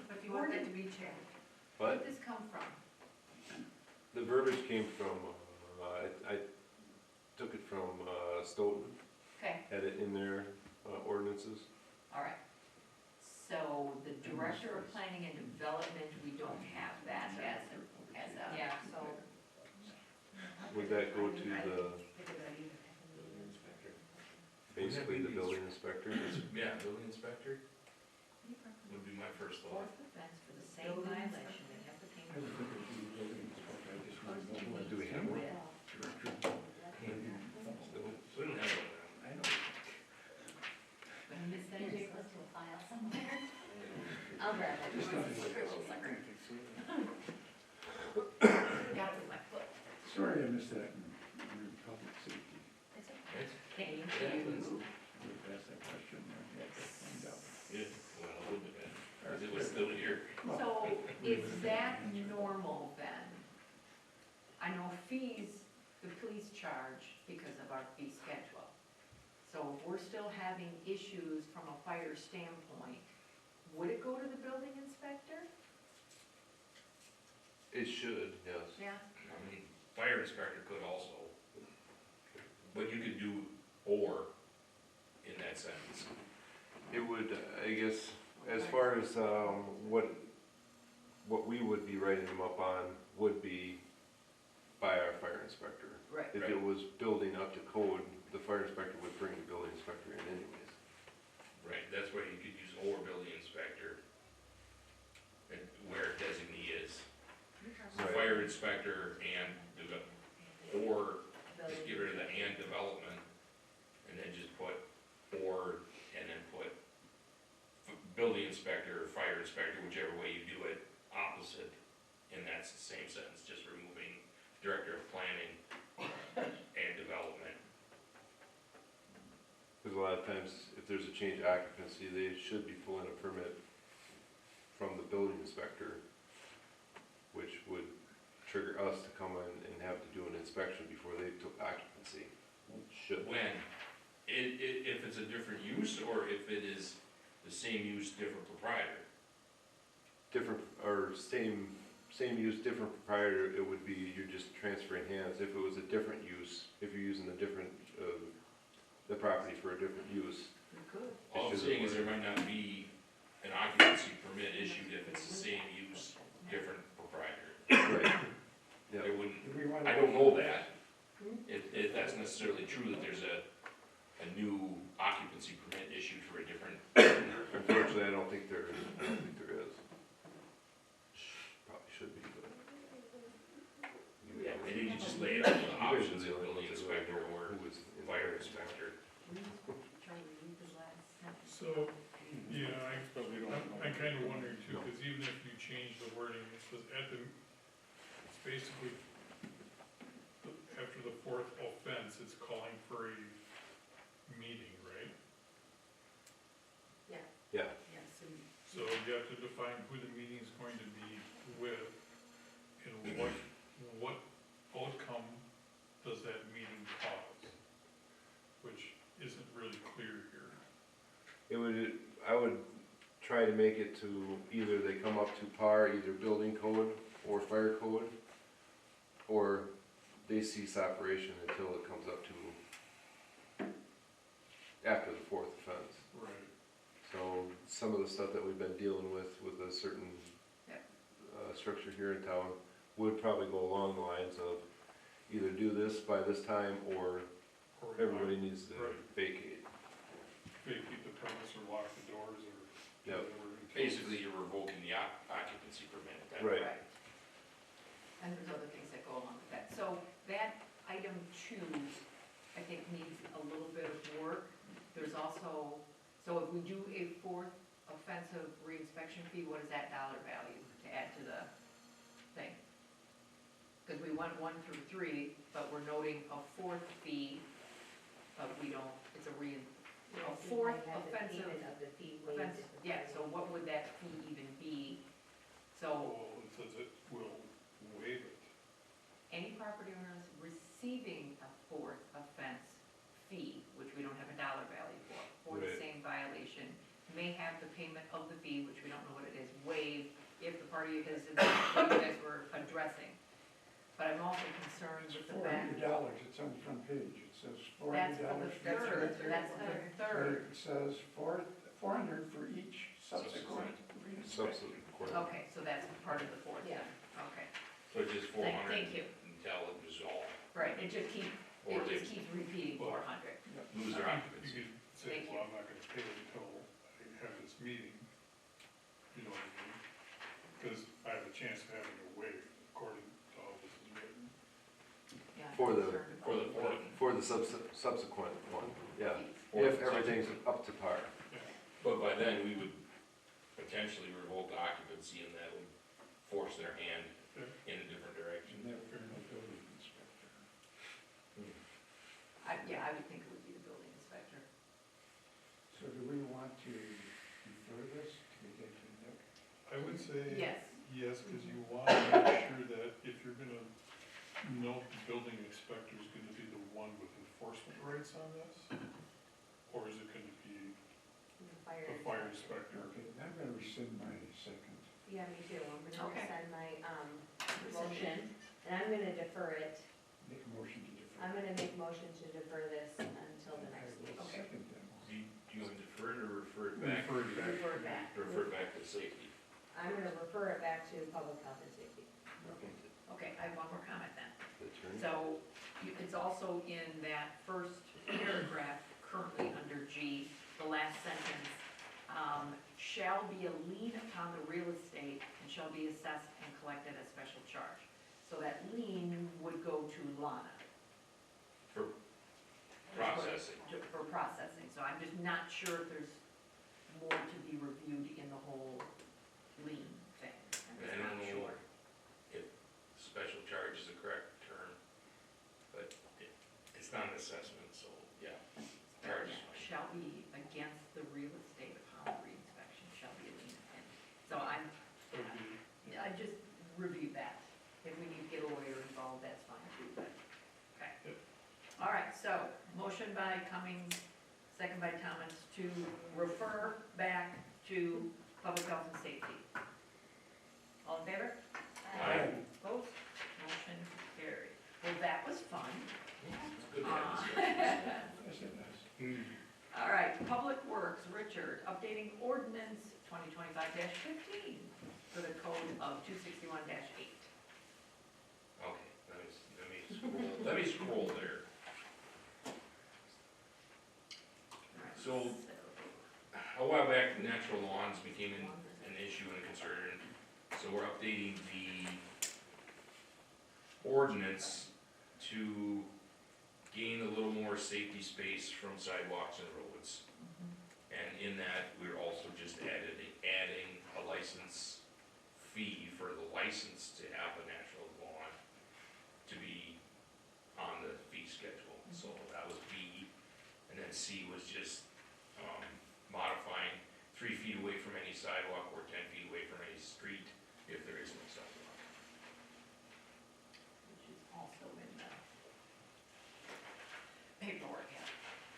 But do you want that to be changed? Where But did this come from? the verbiage came from, I took it from Stoughton, Okay, had it in their ordinances. all right. So the Director of Planning and Development, we don't have that as a. Yeah, so, Would that go to the, basically the building inspector? yeah, building inspector would be my first thought. Fourth offense for the same violation, they have to pay. I was looking for the building inspector, I just wanted to know what Do we have one? director. So we don't have one now. I know. Miss that, take this to a file somewhere. I'll grab it. Just wanted to- Got it with my foot. Sorry I missed that in public safety. It's okay. Thank Yeah, you. Would have asked that question, I had to find out. Yeah, well, it wouldn't have been, because it was still here. So is that normal then? I know fees, the police charge because of our fee schedule. So if we're still having issues from a fire standpoint, would it go to the building inspector? It should, yes. Yeah. I mean, fire inspector could also, but you could do or in that sentence. It would, I guess, as far as what we would be writing them up on would be by our fire inspector. Right. If it was building up to code, the fire inspector would bring the building inspector in anyways. Right, that's where you could use or building inspector, and where designee is. So Right. fire inspector and, or just get rid of the and development, and then just put or, and then put building inspector or fire inspector, whichever way you do it, opposite, and that's the same sentence, just removing director of planning and development. Because a lot of times, if there's a change of occupancy, they should be pulling a permit from the building inspector, which would trigger us to come in and have to do an inspection before they took occupancy. Should. When, if it's a different use, or if it is the same use, different proprietor. Different, or same same use, different proprietor, it would be, you're just transferring hands. If it was a different use, if you're using a different, the property for a different use. We could. All I'm saying is there might not be an occupancy permit issued if it's the same use, different proprietor. Right. Yeah. There wouldn't, Do we want I don't know that. If that's necessarily true, that there's a new occupancy permit issued for a different. Unfortunately, I don't think there is. Probably should be, but. Yeah, maybe you just lay it out the You guys options should of be building able to inspector or who was in fire there. inspector. Charlie, read the last sentence. So, yeah, Probably don't know. I'm kind of wondering too, because even if you change the wording, it says it's basically, after the fourth offense, it's calling for a meeting, right? Yeah, Yes, and So you have to define who the meeting is going to be with, and what outcome does that meeting cause? Which isn't really clear here. it would, I would try to make it to either they come up to par, either building code or fire code, or they cease operation until it comes up to after the fourth offense. Right. So some of the stuff that we've been dealing with a certain Yep. structure here in town would probably go along the lines of either do this by this time or Or everybody needs to Right. vacate. vacate the premise or lock the doors or Yep. whatever. Basically, you're revoking the occupancy permit at that Right. Right. And there's other things that go along with that. So that item 2, I think needs a little bit of work. There's also, so if we do a fourth offensive reinspection fee, what is that dollar value to add to the thing? Because we went 1 through 3, but we're noting a fourth fee, but we don't, it's a fourth offensive Of the fee waived offense. at the Yeah, time. so what would that fee even be? So Well, it says it will waive it. any property owners receiving a fourth offense fee, which we don't have a dollar value for the Right. same violation, may have the payment of the fee, which we don't know what it is, waived if the party is, what you guys were addressing. But I'm also concerned It's with the fact, $400, it's on the front page, it says that's $400. for the third, that's the third. It says 400 for each subsequent. Subsequent. Okay, so that's part of the fourth then, okay. So it's just 400 Thank you. until it resolved, Right, it just keeps repeating Well, 400. lose their occupancy. You could say, Thank well, I'm not gonna pay it until I have this meeting, you know what I mean? Because I have a chance of having it waived according to how this is written. Yeah, I'm For the- concerned about For the fourth. For the subsequent one, yeah, fees. if everything's up to par. But by then, we would potentially revoke the occupancy, and that would force their hand in a different direction. Yeah, I would think it would be the building inspector. So do we want to defer this to get to the next? I would say. Yes, Yes, because you want to make sure that if you're gonna note the building inspector's gonna be the one with enforcement rights on this, or is it gonna be The fire. the fire inspector? Okay, I'm gonna rescind my second. Yeah, me too, I'm gonna Okay. rescind my, motion, and I'm gonna defer it. Make a motion to defer. I'm gonna make motion to defer this until the next I meeting. will Okay. second that motion. Do you want to defer it or refer it back? Refer it back. Refer it back. Refer it back to safety. I'm gonna refer it back to public health and safety. okay, I have one more comment then. The attorney? So it's also in that first paragraph, currently under G, the last sentence, shall be a lien upon the real estate and shall be assessed and collected as special charge. So that lien would go to Lana. For processing. For processing, so I'm just not sure if there's more to be reviewed in the whole lien thing. I'm I just don't not know sure. if special charge is the correct term, but it's not an assessment, so, yeah. Charge is fine. Shall be against the real estate upon reinspection, shall be a lien. And so I'm, Okay. I just reviewed that. If we need to get a lawyer involved, that's fine too, but, okay. Yep. All right, so, motion by Cummings, second by Thomas, to refer back to public health and safety. All in favor? Aye. Opposed? Motion carried. Well, that was fun. It's good to have this. All right, Public Works, Richard, updating ordinance 2025-15 for the code of 261-8. Okay, let me scroll there. So, a while back, natural lawns became an issue and a concern, so we're updating the ordinance to gain a little more safety space from sidewalks and roads. And in that, we're also just adding a license fee for the license to have a natural lawn to be on the fee schedule. So that was B, and then C was just modifying 3 feet away from any sidewalk or 10 feet away from any street if there is no sidewalk. Which is also in the paperwork, yeah.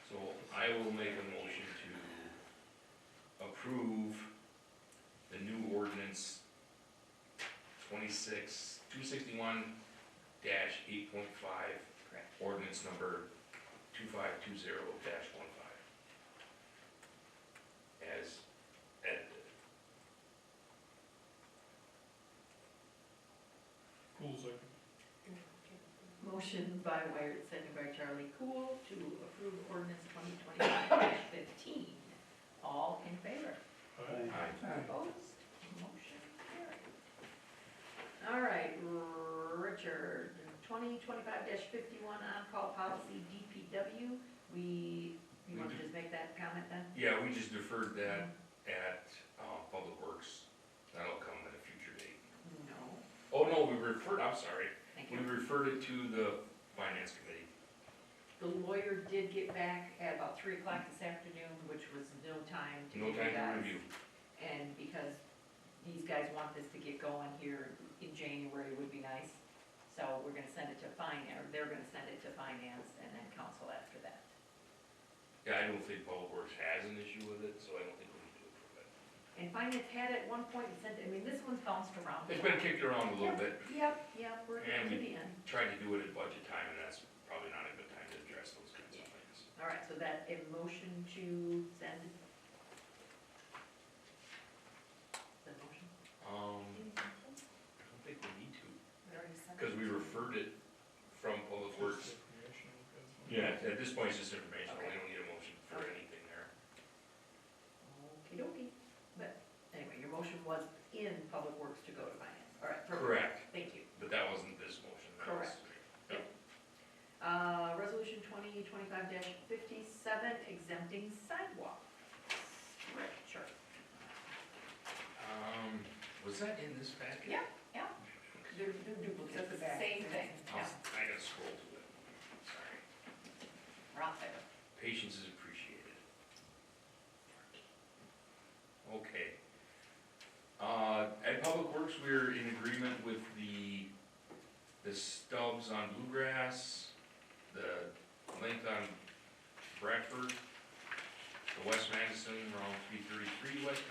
So I will make a motion to approve the new ordinance 261-8.5, Correct. ordinance number 2520-15. As edited. Motion by Wired, seconded by Charlie Cool to approve ordinance 2025-15. All in favor? Opposed? Motion carried. All right, Richard, 2025-51 on-call policy DPW. You want to just make that comment then? Yeah, we just deferred that at Public Works. That'll come at a future date. No. Oh, no, I'm sorry. Thank We you. referred it to the Finance Committee. The lawyer did get back at about 3 o'clock this afternoon, which was no time to No give you time to guys. review. And because these guys want this to get going here in January would be nice. So we're gonna send it to finance, or they're gonna send it to finance and then council after that. Yeah, I don't think Public Works has an issue with it, so I don't think we need to approve it. And finance had at one point and sent, this one's bounced around. It's been kicked around a little bit. Yep, we're And to we- the end. Tried to do it at budget time, and that's probably not a good time to address those kinds of things. All right, so that, a motion to send. The motion? I don't think we need to, We already sent because we it. referred it from Public Works. Yeah, at this point, it's just information, we don't need a motion for anything there. Okey dokey. But anyway, your motion was in Public Works to go to finance. All right, perfect. Correct, Thank you. but that wasn't this motion. that was- Correct. Resolution 2025-57, exempting sidewalks. Richard. Was that in this packet? Yeah. They're duplicates, At the back. same thing. I Yeah, gotta scroll to it, sorry. right there. Patience is appreciated. Okay. At Public Works, we're in agreement with the stubs on Bluegrass, the length on Bradford, the West Madison around 333 West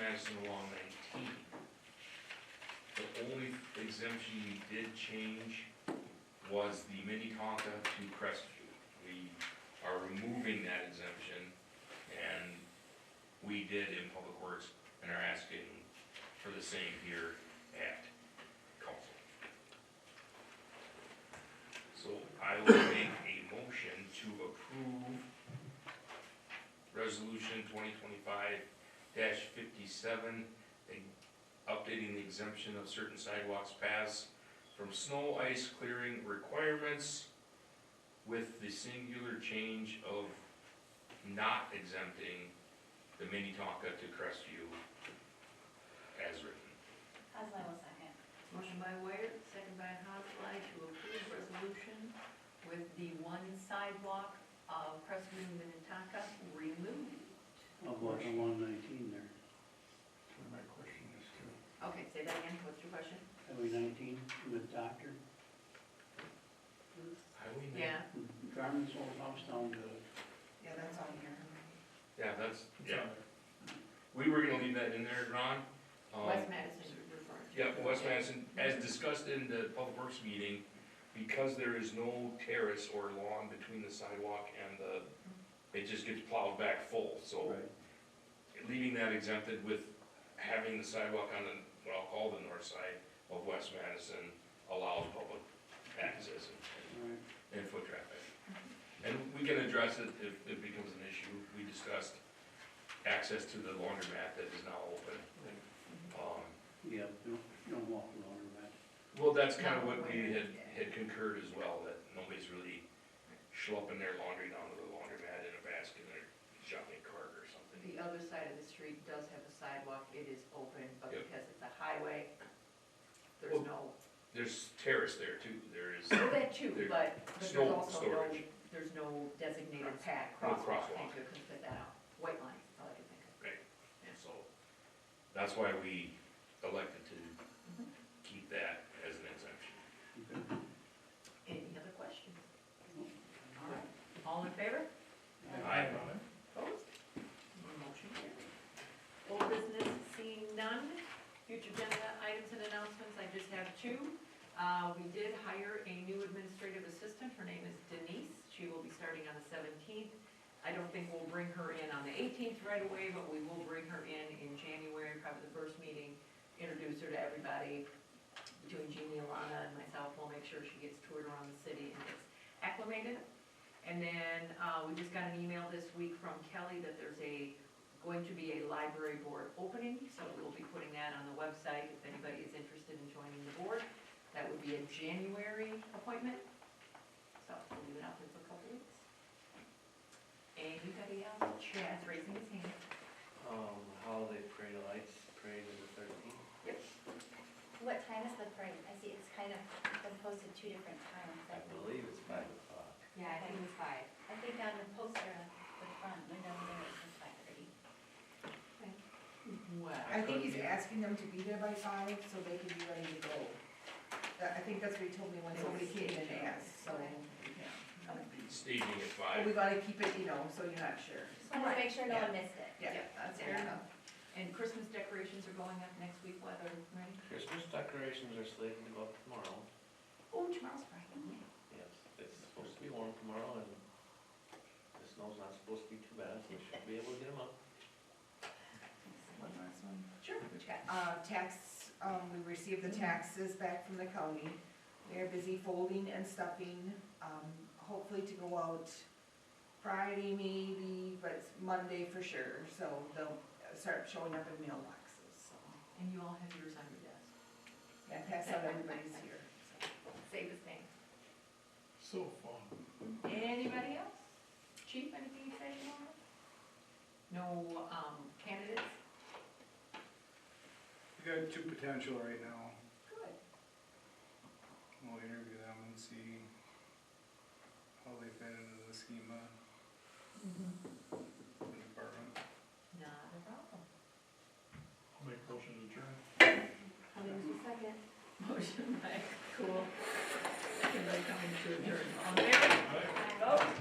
Madison along 19. The only exemption we did change was the Minnetonka to Crestview. We are removing that exemption, and we did in Public Works, and are asking for the same here at council. So I will make a motion to approve resolution 2025-57, updating the exemption of certain sidewalks, paths from snow, ice clearing requirements, with the singular change of not exempting the Minnetonka to Crestview as written. Hasley will second. Motion by Ware, second by Hasley to approve resolution with the one sidewalk of Crestview and Minnetonka removed. How about the 119 there? My question is too. Okay, say that again, what's your question? Highway 19 with Doctor, Highway nine? Yeah, Garmin's old house down to, Yeah, that's on here. Yeah, we were gonna leave that in there, Ron. West Madison you're referring to. Yeah, West Madison, as discussed in the Public Works meeting, because there is no terrace or lawn between the sidewalk and it just gets plowed back full, so leaving that exempted with having the sidewalk on the, what I'll call the north side of West Madison allows public access and foot traffic. And we can address it if it becomes an issue. We discussed access to the laundromat that is now open. Yeah, you don't walk along that. Well, that's kind of what we had concurred as well, that nobody's really schlepping their laundry down to the laundromat in a basket or shopping cart or something. The other side of the street does have a sidewalk, it is open, but Yep. because it's a highway, there's Well, There's terrace there too, there is, no, that too, there's but there's snow also storage. there's no designated path No crosswalk, crosswalk. thank you, I couldn't fit that out. White line, that's all I could think of. And so, that's why we elected to keep that as an exemption. Any other questions? All right, all in favor? Aye. Opposed? Motion carried. Old business, seeing none. Future agenda items and announcements, I just have two. We did hire a new administrative assistant, her name is Denise, she will be starting on the 17th. I don't think we'll bring her in on the 18th right away, but we will bring her in January, probably the first meeting, introduce her to everybody. Between Jeannie, Alana, and myself, we'll make sure she gets toured around the city and gets acclimated. And then, we just got an email this week from Kelly that there's going to be a library board opening, so we'll be putting that on the website if anybody is interested in joining the board. That would be a January appointment, so we'll leave it out there for a couple weeks. Anybody else? Chad's raising his hand. Holiday parade of lights, parade of the 13th. Yep. What time is the parade? I see it's kind of been posted two different times. I believe it's 5 o'clock. Yeah, I think it was 5. I think on the poster at the front window there it says 5:30. Well, I think he's asking them to be there by 5 so they can be ready to go. I think that's what he told me when somebody came in and asked, so, yeah. Staging at But 5. we gotta keep it, so you're not sure. Just wanted to make sure no one missed it. Yeah, that's fair enough. and Christmas decorations are going up next week, weather ready? Christmas decorations are slated to go up tomorrow. Oh, tomorrow's Friday. Yes, it's supposed to be warm tomorrow, and the snow's not supposed to be too bad, so we should be able to get them up. One last one. Sure, what you got? We received the taxes back from the county. They're busy folding and stuffing, hopefully to go out Friday maybe, but it's Monday for sure, so they'll start showing up in mailboxes, so. And you all have yours on your desk. Yeah, pass out everybody's here, so. Save his name. So fun. Anybody else? Chief, anything you say tomorrow? No, candidates? We got 2 potential right now. Good. We'll interview them and see how they fit into the schema of the department. Not a problem. I'll make a motion to adjourn. How many was the second? Motion by Cool. Second by coming to adjourn. All in favor? Aye. Vote.